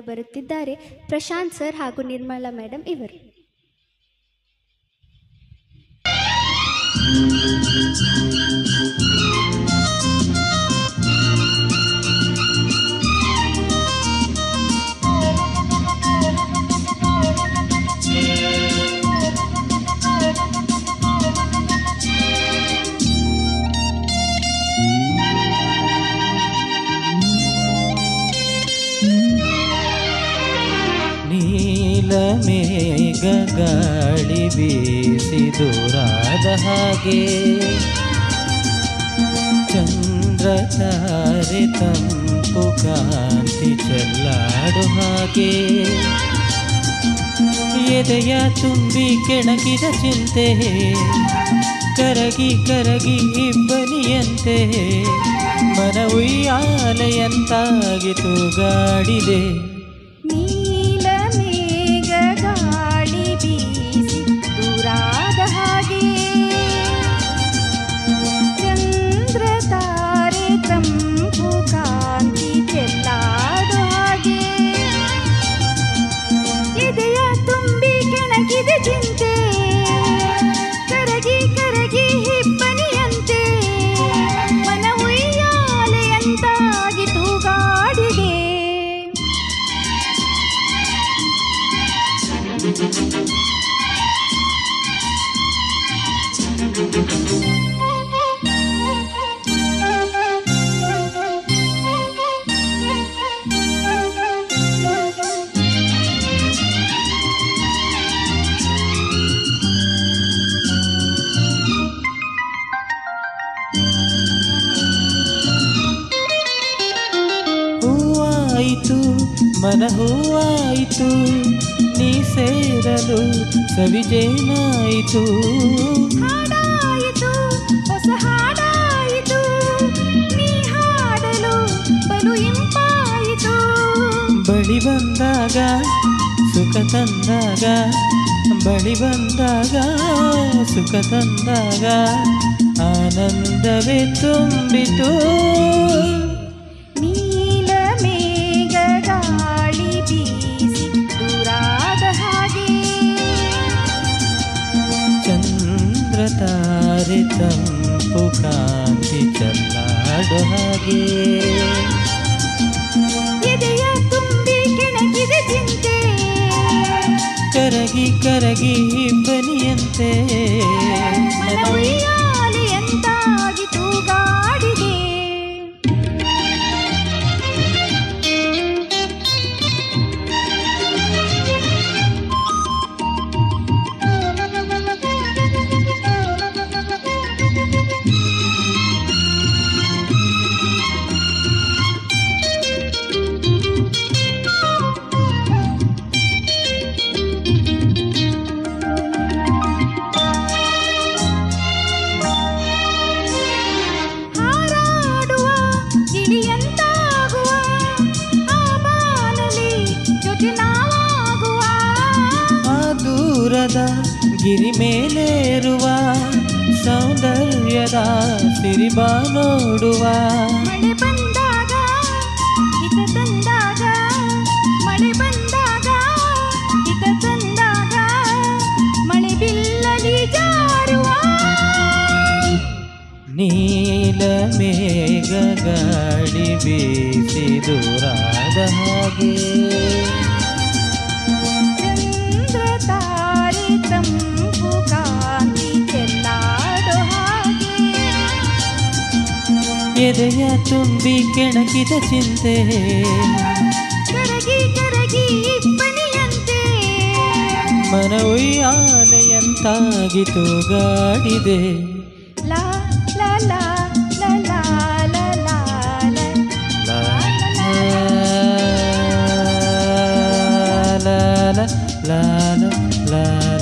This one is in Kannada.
ಬರುತ್ತಿದ್ದಾರೆ ಪ್ರಶಾಂತ್ ಸರ್ ಹಾಗೂ ನಿರ್ಮಲಾ ಮೇಡಮ್ ಇವರು. ಮೇಘ ಗಾಳಿ ಬೀಸಿ ದೂರಾದ ಹಾಗೆ ಚಂದ್ರ ತಾರೆ ತಂಪು ಕಾಂತಿ ಚೆಲ್ಲಾಡು ಹಾಗೆ ಎದೆಯ ತುಂಬಿ ಕೆಣಕಿದ ಚಿಂತೆ ಕರಗಿ ಕರಗಿ ಇಬ್ಬನಿಯಂತೆ ಮನ ಉಯ್ಯಾಲೆಯಂತಾಗಿ ತೂಗಾಡಿದೆ. ಗಾಳಿ ಬೀಸಿ ದೂರಾದ ಹಾಗೆ ಚಂದ್ರ ತಾರೆ ತಂಪು ಕಾಂತಿ ಚೆಲ್ಲಾಡು ಹಾಗೆ ಎದೆಯ ತುಂಬಿ ಕೆಣಕಿದ ಚಿಂತೆ ಕರಗಿ ಕರಗಿ ಹಿಬ್ಬನಿಯಂತೆ ಮನ ಉಯ್ಯಾಲೆಯಂತಾಗಿ ತೂಗಾಡಿದೆ. ಹೂವಾಯಿತು ಮನ ಹೂವಾಯಿತು ನೀ ಸೇರಲು ಸವಿಜೇನಾಯಿತು. ಹಾಡಾಯಿತು ಹೊಸ ಹಾಡಾಯಿತು ನೀ ಹಾಡಲು ಬಲು ಇಂಪಾಯಿತು. ಬಳಿ ಬಂದಾಗ ಸುಖ ತಂದಾಗ ಬಳಿ ಬಂದಾಗ ಸುಖ ತಂದಾಗ ಆನಂದವೇ ತುಂಬಿತು. ನೀಲ ಮೇಘ ಗಾಳಿ ಬೀಸಿ ದೂರಾದ ಹಾಗೆ ಚಂದ್ರ ತಾರೆ ತಂಪು ಕಾಂತಿ ಚೆಲ್ಲಾಡು ಹಾಗೆ ಎದೆಯ ತುಂಬಿ ಕೆಣಕಿದ ಚಿಂತೆ ಕರಗಿ ಕರಗಿ ಬನಿಯಂತೆ ಮನ ಉಯ್ಯಾಲೆಯಂತಾಗಿ ತೂಗಾಡಿದೆ. ಗಿರಿ ಮೇಲೇರುವ ಸೌಂದರ್ಯದ ಸಿರಿಬಾ ನೋಡುವ. ಮಳೆ ಬಂದಾಗ ಹಿತ ತಂದಾಗ ಮಳೆ ಬಂದಾಗ ಹಿತ ತಂದಾಗ ಮಳೆ ಬಿಲ್ಲಲಿ ಜಾರುವ. ನೀಲ ಮೇಘ ಗಾಳಿ ಬೀಸಿ ದೂರಾದ ಹಾಗೆ ತಂಪು ಕಾಂತಿ ಚೆಲ್ಲಾಡು ಹಾಗೆ ಎದೆಯ ತುಂಬಿ ಕೆಣಕಿದ ಚಿಂತೆ ಕರಗಿ ಕರಗಿ ಇಬ್ಬನಿಯಂತೆ ಮನ ಉಯ್ಯಾಲೆಯಂತಾಗಿ ತೂಗಾಡಿದೆ. ಲಾ ಲಾ ಲಾ ಲಾ ಲಾ ಲಾ ಲಾ ಲಾ la la la la la